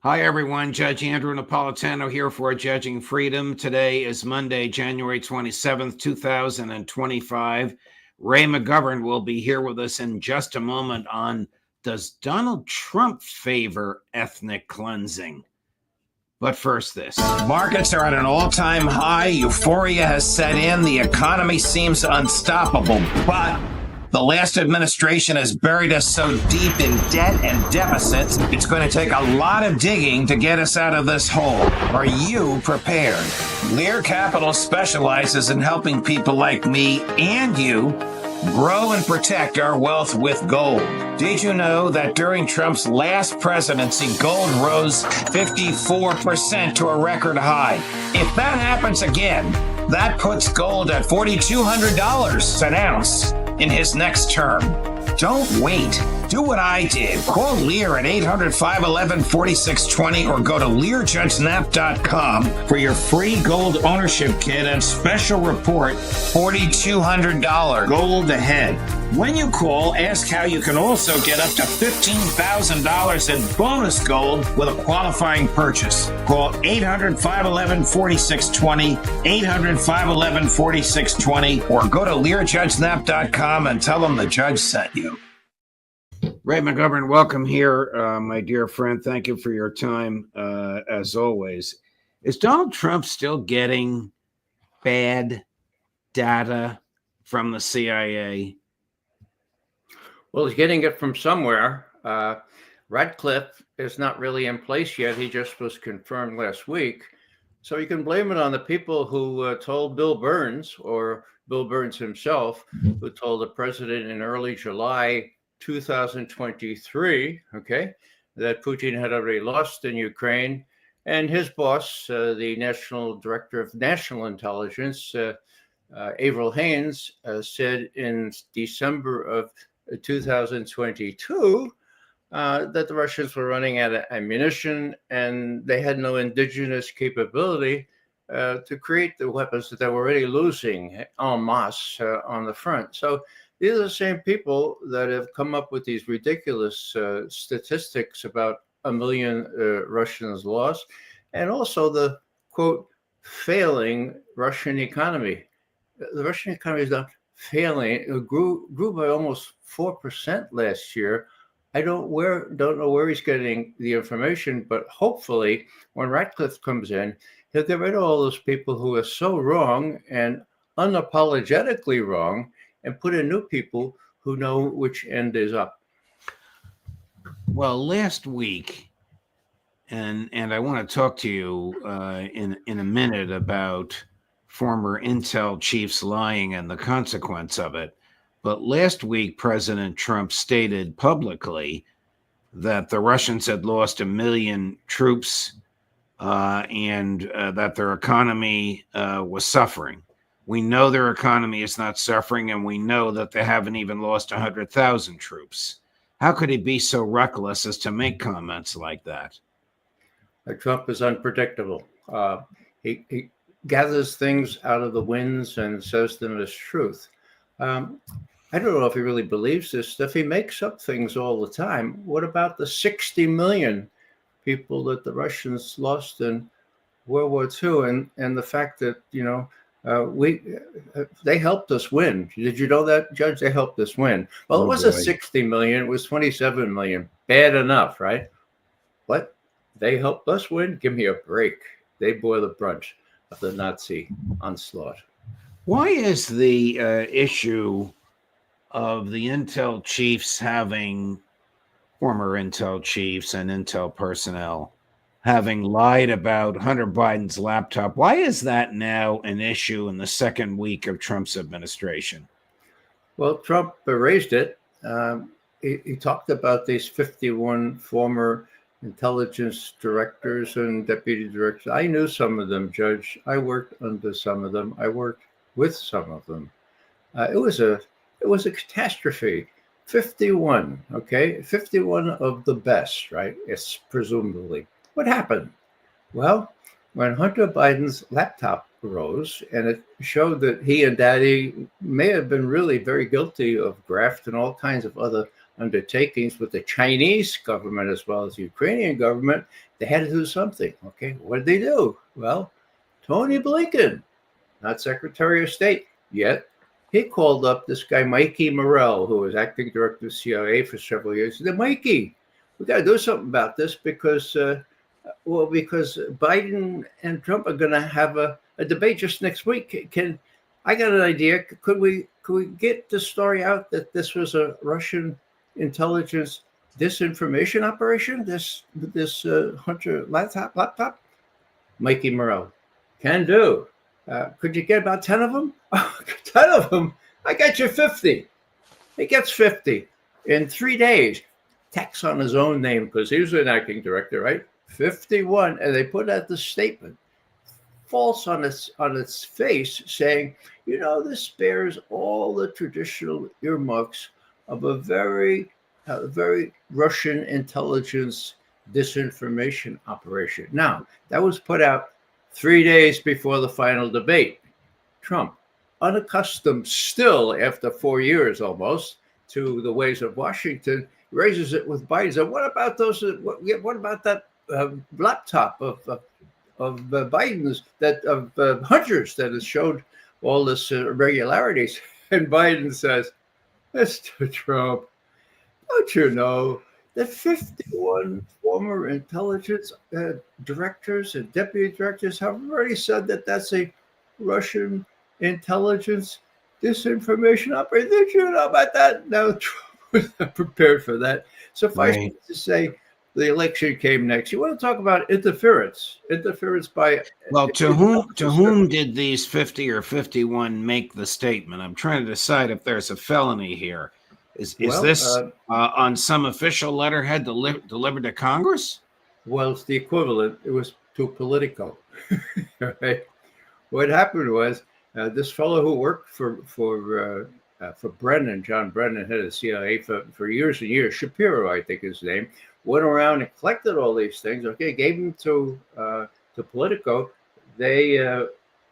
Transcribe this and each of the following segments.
Hi, everyone. Judge Andrew Napolitano here for Judging Freedom. Today is Monday, January 27th, 2025. Ray McGovern will be here with us in just a moment on Does Donald Trump favor ethnic cleansing? But first, this. Markets are at an all-time high. Euphoria has set in. The economy seems unstoppable, but the last administration has buried us so deep in debt and deficits, it's going to take a lot of digging to get us out of this hole. Are you prepared? Lear Capital specializes in helping people like me and you grow and protect our wealth with gold. Did you know that during Trump's last presidency, gold rose 54% to a record high? If that happens again, that puts gold at $4,200 an ounce in his next term. Don't wait. Do what I did. Call Lear at 800-511-4620 or go to LearJudgeNap.com for your free gold ownership kit and special report, $4,200 gold ahead. When you call, ask how you can also get up to $15,000 in bonus gold with a qualifying purchase. Call 800-511-4620, 800-511-4620, or go to LearJudgeNap.com and tell them the judge sent you. Ray McGovern, welcome here, my dear friend. Thank you for your time, as always. Is Donald Trump still getting bad data from the CIA? Well, he's getting it from somewhere. Radcliffe is not really in place yet. He just was confirmed last week. So you can blame it on the people who told Bill Burns, or Bill Burns himself, who told the president in early July 2023, that Putin had already lost in Ukraine. And his boss, the National Director of National Intelligence, Avril Haines, said in December of 2022 that the Russians were running out of ammunition and they had no indigenous capability to create the weapons that they were already losing en masse on the front. So these are the same people that have come up with these ridiculous statistics about 1 million Russians lost, and also the, quote, failing Russian economy. The Russian economy is not failing. It grew by almost 4% last year. I don't know where he's getting the information, but hopefully when Radcliffe comes in, he'll get rid of all those people who are so wrong and unapologetically wrong, and put in new people who know which end is up. Well, last week, and I want to talk to you in a minute about former intel chiefs lying and the consequence of it. But last week, President Trump stated publicly that the Russians had lost 1 million troops and that their economy was suffering. We know their economy is not suffering, and we know that they haven't even lost 100,000 troops. How could he be so reckless as to make comments like that? Trump is unpredictable. He gathers things out of the winds and says them as truth. I don't know if he really believes this stuff. He makes up things all the time. What about the 60 million people that the Russians lost in World War II, and the fact that, they helped us win. Did you know that, Judge? They helped us win. Well, it wasn't 60 million. It was 27 million. Bad enough, right? But they helped us win. Give me a break. They bore the brunt of the Nazi onslaught. Why is the issue of the intel chiefs having, former intel chiefs and intel personnel, having lied about Hunter Biden's laptop, why is that now an issue in the second week of Trump's administration? Well, Trump raised it. He talked about these 51 former intelligence directors and deputy directors. I knew some of them, Judge. I worked under some of them. I worked with some of them. It was a catastrophe. 51, 51 of the best, right? It's presumably. What happened? Well, when Hunter Biden's laptop arose and it showed that he and Daddy may have been really very guilty of graft and all kinds of other undertakings with the Chinese government as well as the Ukrainian government, they had to do something. Okay, what did they do? Well, Tony Blinken, not Secretary of State yet, he called up this guy, Mikey Morell, who was acting director of CIA for several years. He said, Mikey, we got to do something about this because Biden and Trump are going to have a debate just next week. I got an idea. Could we get the story out that this was a Russian intelligence disinformation operation? This Hunter laptop? Mikey Morell, can do. Could you get about 10 of them? 10 of them? I got you 50. He gets 50 in 3 days. Tax on his own name because he was an acting director, right? 51, and they put out the statement, false on its face, saying, this bears all the traditional earmarks of a very Russian intelligence disinformation operation. Now, that was put out 3 days before the final debate. Trump, unaccustomed still after 4 years almost to the ways of Washington, raises it with Biden. So what about those? What about that laptop of Biden's, of Hunter's that has showed all this irregularities? And Biden says, Mr. Trump, don't you know that 51 former intelligence directors and deputy directors have already said that that's a Russian intelligence disinformation operation? Did you know about that? No, Trump was not prepared for that. Suffice it to say, the election came next. You want to talk about interference by... Well, to whom did these 50 or 51 make the statement? I'm trying to decide if there's a felony here. Is this on some official letterhead delivered to Congress? Well, it's the equivalent. It was to Politico. Right? What happened was this fellow who worked for Brennan, John Brennan, head of the CIA for years and years, Shapiro, I think his name, went around and collected all these things. Okay, gave them to Politico. They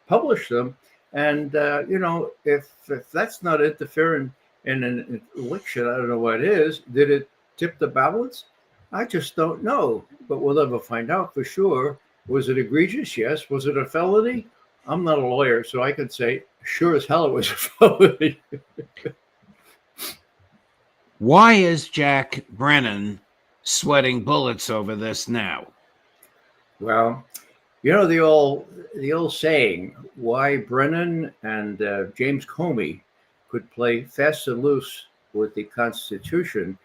published them, and if that's not interfering in an election, I don't know what is. Did it tip the balance? I just don't know, but we'll never find out for sure. Was it egregious? Yes. Was it a felony? I'm not a lawyer, so I could say sure as hell it was a felony. Why is Jack Brennan sweating bullets over this now? Well, the old saying, why Brennan and James Comey could play fast and loose with the Constitution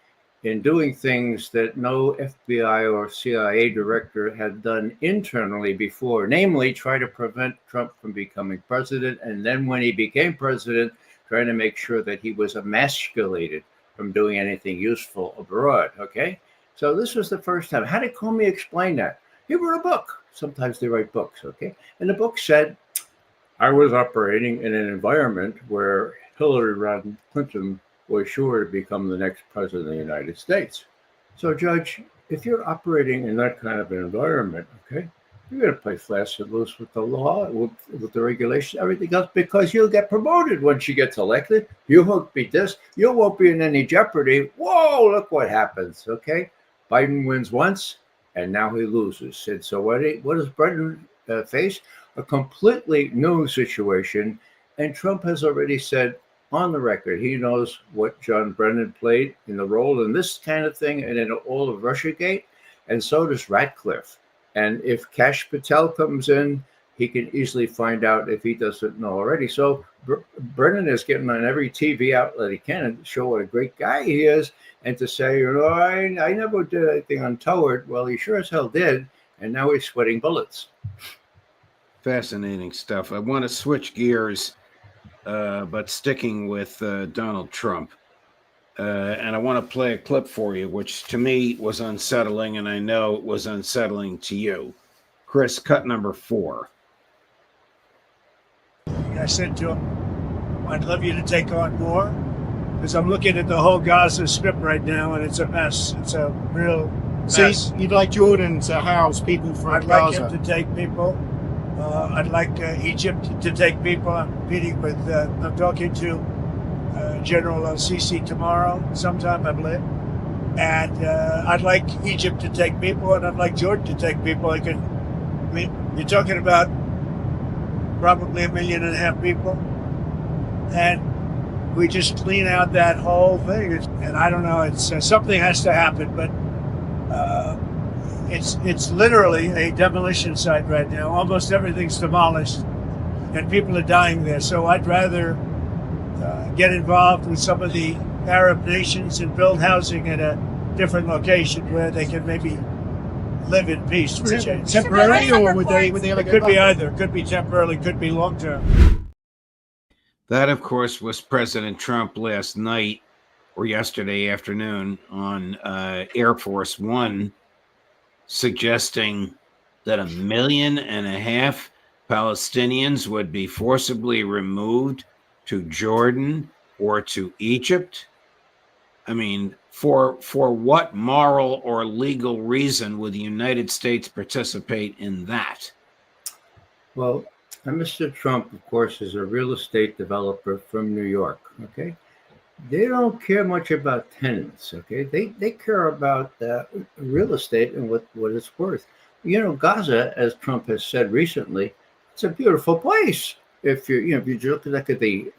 in doing things that no FBI or CIA director had done internally before, namely try to prevent Trump from becoming president, and then when he became president, trying to make sure that he was emasculated from doing anything useful abroad, okay? So this was the first time. How did Comey explain that? He wrote a book. Sometimes they write books, okay? And the book said, I was operating in an environment where Hillary Clinton was sure to become the next president of the United States. So, Judge, if you're operating in that kind of an environment, okay, you're going to play fast and loose with the law, with the regulation, everything else, because you'll get promoted when she gets elected. You won't be you won't be in any jeopardy. Whoa, look what happens, okay? Biden wins once, and now he loses. And so what does Biden face? A completely new situation. And Trump has already said on the record, he knows what John Brennan played in the role in this kind of thing and in all of Russiagate. And so does Ratcliffe. And if Kash Patel comes in, he can easily find out if he doesn't know already. So Brennan is getting on every TV outlet he can and show what a great guy he is. And to say, I never did anything untoward. Well, he sure as hell did. And now he's sweating bullets. Fascinating stuff. I want to switch gears, but sticking with Donald Trump. And I want to play a clip for you, which to me was unsettling, and I know it was unsettling to you. Chris, cut number 4. I said to him, I'd love you to take on more, because I'm looking at the whole Gaza Strip right now, and it's a mess. It's a real mess. So you'd like Jordan to house people from I'd Gaza? like him to take people. I'd like Egypt to take people. I'm talking to General al-Sisi tomorrow, sometime, I believe. And I'd like Egypt to take people, and I'd like Jordan to take people. You're talking about probably 1.5 million people, and we just clean out that whole thing. And I don't know, it's something has to happen, but it's literally a demolition site right now. Almost everything's demolished, and people are dying there. So I'd rather get involved with some of the Arab nations and build housing at a different location where they can maybe live in peace for a change. Temporary, or would they ever It go could be back? either. It could be temporarily, could be long term. That, of course, was President Trump last night or yesterday afternoon on Air Force One, suggesting that 1.5 million Palestinians would be forcibly removed to Jordan or to Egypt. I mean, for what moral or legal reason would the United States participate in that? Well, Mr. Trump, of course, is a real estate developer from New York. Okay, they don't care much about tenants. Okay, they care about real estate and what it's worth. You know, Gaza, as Trump has said recently, it's a beautiful place. If if you look at the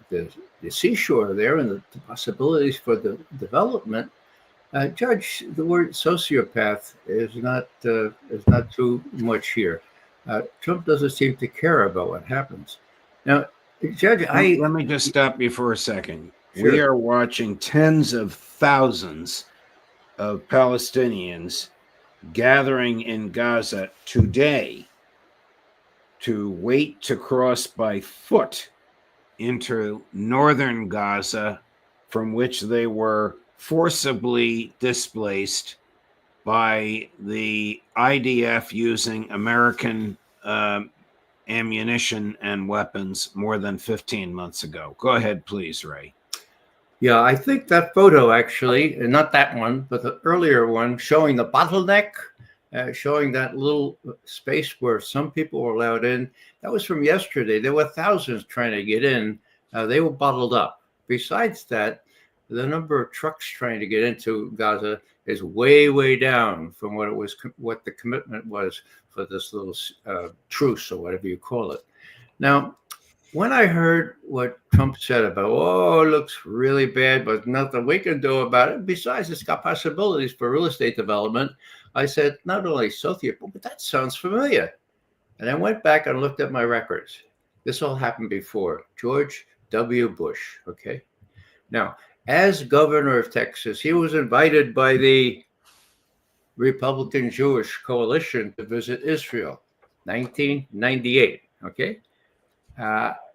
seashore there and the possibilities for the development, Judge, the word sociopath is not too much here. Trump doesn't seem to care about what happens. Now, Judge, Let me just stop you for a second. Sure. We are watching tens of thousands of Palestinians gathering in Gaza today to wait to cross by foot into northern Gaza, from which they were forcibly displaced by the IDF using American ammunition and weapons more than 15 months ago. Go ahead, please, Ray. Yeah, I think that photo actually, and not that one, but the earlier one showing the bottleneck, showing that little space where some people were allowed in, that was from yesterday. There were thousands trying to get in. They were bottled up. Besides that, the number of trucks trying to get into Gaza is way, way down from what the commitment was for this little truce or whatever you call it. Now, when I heard what Trump said about, oh, it looks really bad, but nothing we can do about it. Besides, it's got possibilities for real estate development. I said, not only sociopath, but that sounds familiar. And I went back and looked at my records. This all happened before George W. Bush. Okay. Now, as governor of Texas, he was invited by the Republican Jewish coalition to visit Israel, 1998. Okay.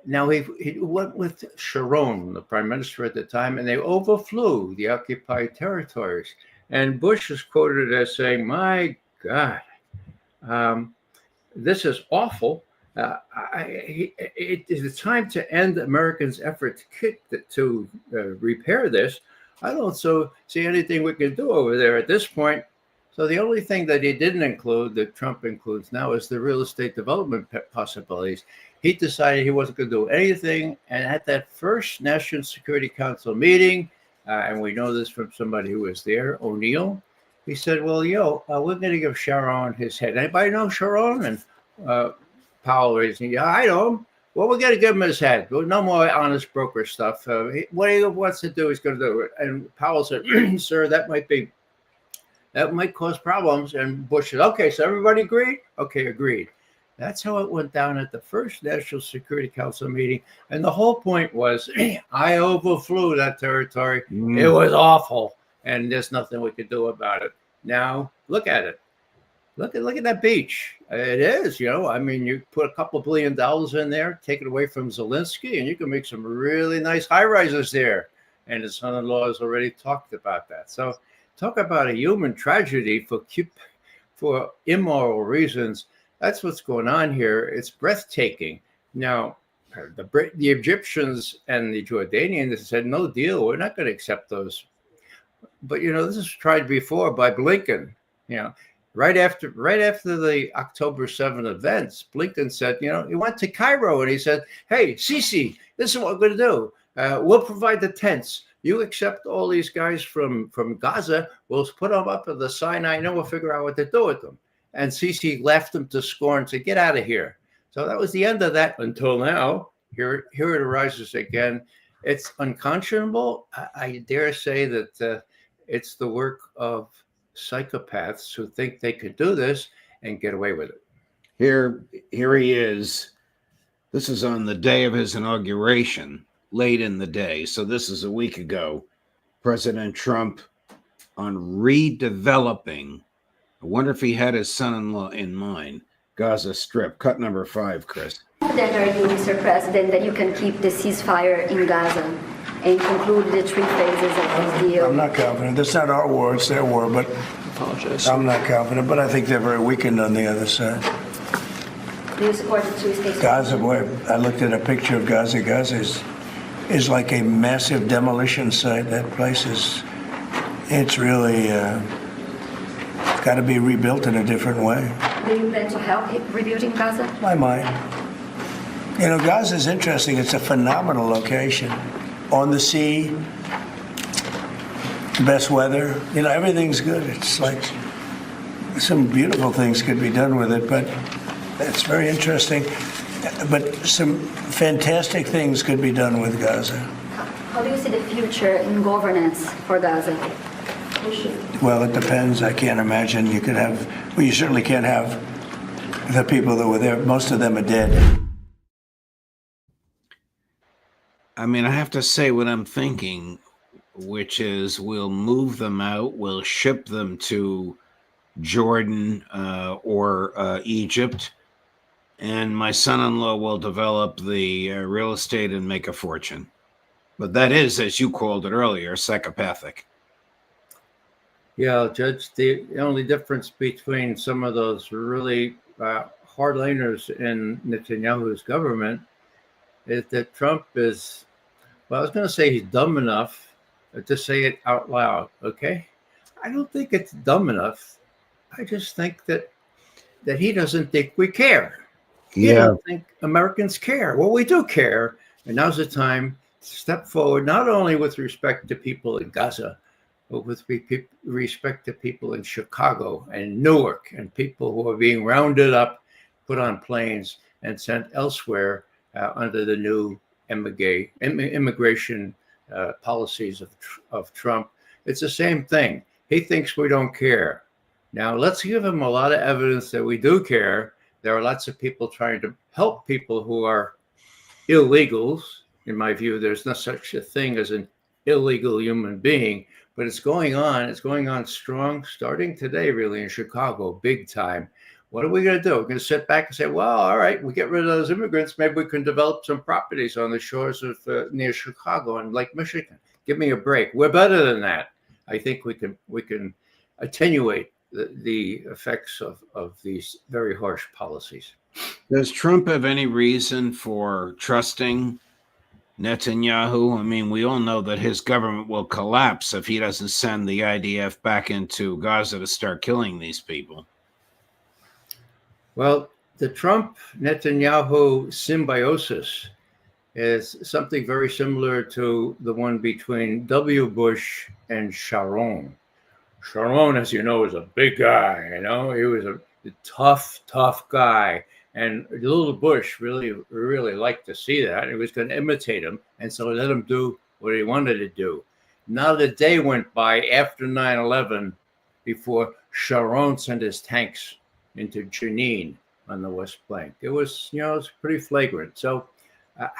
Now he went with Sharon, the prime minister at the time, and they overflew the occupied territories. And Bush is quoted as saying, "My God, this is awful. It is time to end Americans' effort to repair this. I don't see anything we can do over there at this point." So the only thing that he didn't include, that Trump includes now, is the real estate development possibilities. He decided he wasn't going to do anything. And at that first National Security Council meeting, and we know this from somebody who was there, O'Neill, he said, well, we're going to give Sharon his head. Anybody know Sharon? And Powell raising, yeah, I know him. Well, we're going to give him his head. No more honest broker stuff. What he wants to do, he's going to do it. And Powell said, sir, that might cause problems. And Bush said, okay, so everybody agreed? Okay, agreed. That's how it went down at the first National Security Council meeting. And the whole point was, I overflew that territory. It was awful. And there's nothing we could do about it. Now, look at it. Look at that beach. It is, I mean, you put a couple $1 billion in there, take it away from Zelensky, and you can make some really nice high rises there. And his son-in-law has already talked about that. So talk about a human tragedy for immoral reasons. That's what's going on here. It's breathtaking. Now, the Egyptians and the Jordanians said, no deal. We're not going to accept those. But, this was tried before by Blinken. Right after the October 7 events, Blinken said, he went to Cairo and he said, hey, Sisi, this is what we're going to do. We'll provide the tents. You accept all these guys from Gaza, we'll put them up at the Sinai, and then we'll figure out what to do with them. And Sisi left them to scorn and said, get out of here. So that was the end of that until now. Here it arises again. It's unconscionable. I dare say that it's the work of psychopaths who think they could do this and get away with it. Here he is. This is on the day of his inauguration, late in the day. So this is a week ago. President Trump on redeveloping. I wonder if he had his son-in-law in mind. Gaza Strip, cut number 5, Chris. That are you, Mr. President, that you can keep the ceasefire in Gaza and conclude the 3 phases of this deal? I'm not confident. That's not our war, it's their war, but I'm not confident. But I think they're very weakened on the other side. Do you support the 3 states? Gaza, boy, I looked at a picture of Gaza. Gaza is like a massive demolition site. That place it's really got to be rebuilt in a different way. Do you plan to help rebuilding Gaza? I might. You know, Gaza is interesting. It's a phenomenal location. On the sea, best weather. You know, everything's good. It's like some beautiful things could be done with it, but it's very interesting. But some fantastic things could be done with Gaza. How do you see the future in governance for Gaza? Well, it depends. I can't imagine you could have, well, you certainly can't have the people that were there. Most of them are dead. I mean, I have to say what I'm thinking, which is we'll move them out, we'll ship them to Jordan or Egypt, and my son-in-law will develop the real estate and make a fortune. But that is, as you called it earlier, psychopathic. Yeah, Judge, the only difference between some of those really hardliners in Netanyahu's government is that Trump is, well, I was going to say he's dumb enough to say it out loud, okay? I don't think it's dumb enough. I just think that he doesn't think we care. He doesn't think Americans care. Well, we do care, and now's the time to step forward, not only with respect to people in Gaza, but with respect to people in Chicago and Newark and people who are being rounded up, put on planes, and sent elsewhere under the new immigration policies of Trump. It's the same thing. He thinks we don't care. Now, let's give him a lot of evidence that we do care. There are lots of people trying to help people who are illegals. In my view, there's no such a thing as an illegal human being. But it's going on. It's going on strong, starting today, really, in Chicago, big time. What are we going to do? We're going to sit back and say, well, all right, we get rid of those immigrants. Maybe we can develop some properties on the shores of near Chicago and Lake Michigan. Give me a break. We're better than that. I think we can attenuate the effects of these very harsh policies. Does Trump have any reason for trusting Netanyahu? I mean, we all know that his government will collapse if he doesn't send the IDF back into Gaza to start killing these people. Well, the Trump-Netanyahu symbiosis is something very similar to the one between W. Bush and Sharon. Sharon, as you know, is a big guy. You know, he was a tough guy. And little Bush really liked to see that. He was going to imitate him. And so let him do what he wanted to do. Not a day went by after 9/11 before Sharon sent his tanks into Jenin on the West Bank. It was, it's pretty flagrant. So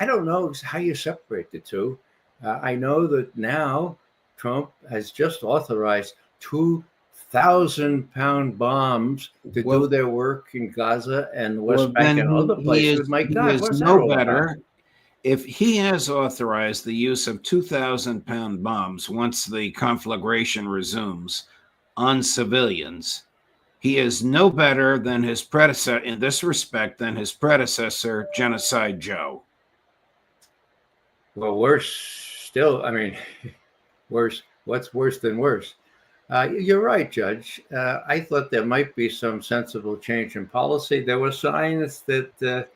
I don't know how you separate the two. I know that now Trump has just authorized 2,000-pound bombs to do their work in Gaza and the West Bank and other places. My God, he is no better. If he has authorized the use of 2,000-pound bombs once the conflagration resumes on civilians, he is no better than his predecessor in this respect than his predecessor, Genocide Joe. Well, worse still. I mean, worse. What's worse than worse? You're right, Judge. I thought there might be some sensible change in policy. There were signs that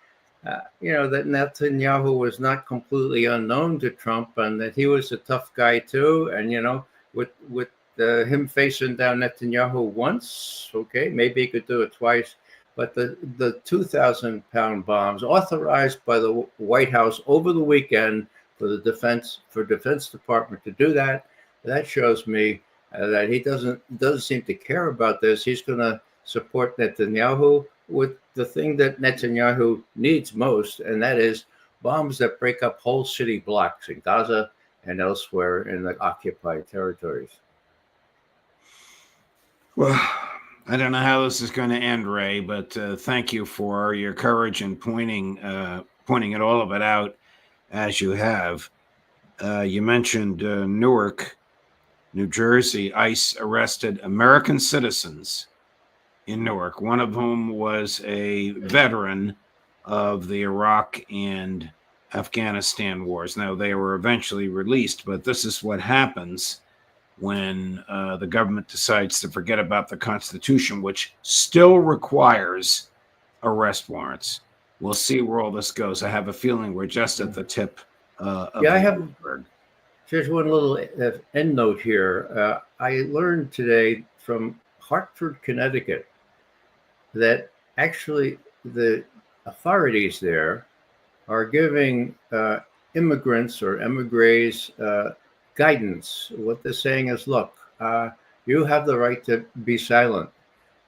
that Netanyahu was not completely unknown to Trump, and that he was a tough guy too. And with him facing down Netanyahu once, okay, maybe he could do it twice. But the 2,000-pound bombs authorized by the White House over the weekend for the Defense Department to do that shows me that he doesn't seem to care about this. He's going to support Netanyahu with the thing that Netanyahu needs most, and that is bombs that break up whole city blocks in Gaza and elsewhere in the occupied territories. Well, I don't know how this is going to end, Ray, but thank you for your courage in pointing it all of it out as you have. You mentioned Newark, New Jersey. ICE arrested American citizens in Newark, one of whom was a veteran of the Iraq and Afghanistan wars. Now, they were eventually released, but this is what happens when the government decides to forget about the Constitution, which still requires arrest warrants. We'll see where all this goes. I have a feeling we're just at the tip of the iceberg. Just one little end note here. I learned today from Hartford, Connecticut, that actually the authorities there are giving immigrants or emigres guidance. What they're saying is, look, you have the right to be silent.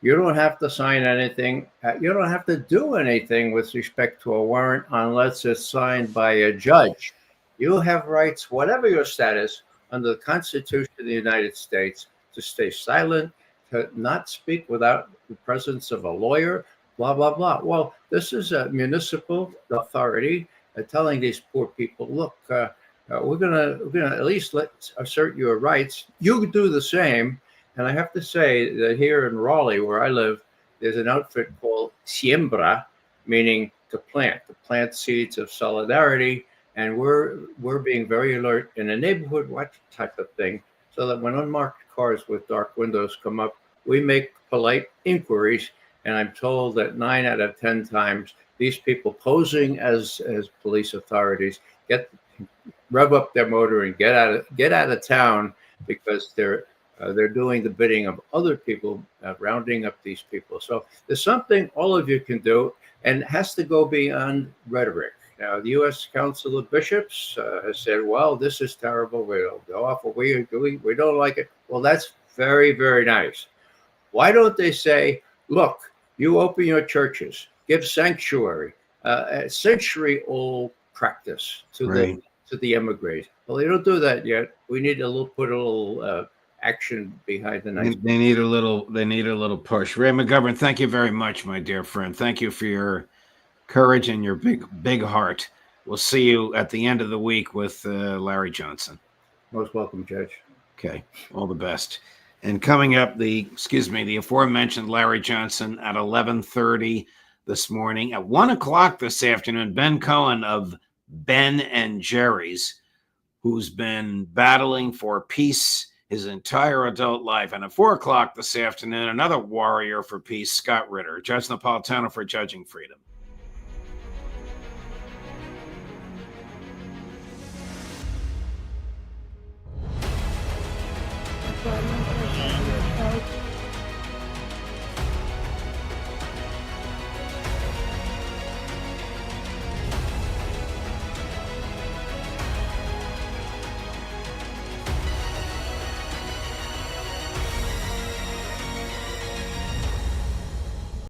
You don't have to sign anything. You don't have to do anything with respect to a warrant unless it's signed by a judge. You have rights, whatever your status, under the Constitution of the United States, to stay silent, to not speak without the presence of a lawyer, blah, blah, blah. Well, this is a municipal authority telling these poor people, look, we're gonna at least assert your rights. You do the same. And I have to say that here in Raleigh, where I live, there's an outfit called Siembra, meaning to plant seeds of solidarity. And we're being very alert in a neighborhood watch type of thing, so that when unmarked cars with dark windows come up, we make polite inquiries. And I'm told that 9 out of 10 times, these people posing as police authorities rev up their motor and get out of town, because they're doing the bidding of other people, rounding up these people. So there's something all of you can do, and it has to go beyond rhetoric. Now, the U.S. Council of Bishops has said, well, this is terrible. We'll go off what we are doing. We don't like it. Well, that's very, very nice. Why don't they say, look, you open your churches, give sanctuary, a century-old practice to the emigres. Well, they don't do that yet. We need to put a little action behind the nice. They need a little push. Ray McGovern, thank you very much, my dear friend. Thank you for your courage and your big heart. We'll see you at the end of the week with Larry Johnson. Most welcome, Judge. Okay, all the best. And coming up, the aforementioned Larry Johnson at 11:30 this morning. At 1 o'clock this afternoon, Ben Cohen of Ben and Jerry's, who's been battling for peace his entire adult life. And at 4 o'clock this afternoon, another warrior for peace, Scott Ritter, Judge Napolitano for Judging Freedom. Well,